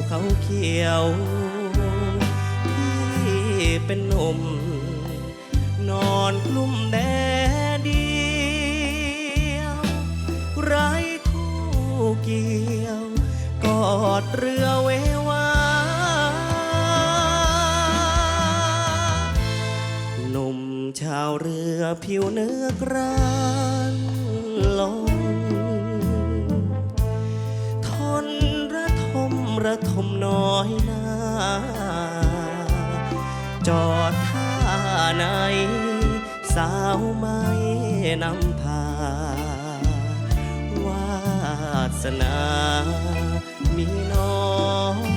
เขาเขียวพี่เป็นหนุ่มนอนกลุ่มแดดเดียวไร้คู่เกี่ยวกอดเรือเววาหนุ่มชาวเรือผิวเนื้อกรานลงทนระทมน้อยนาจอดท่าไหนสาวไม่นำพาวาสนามีน้อย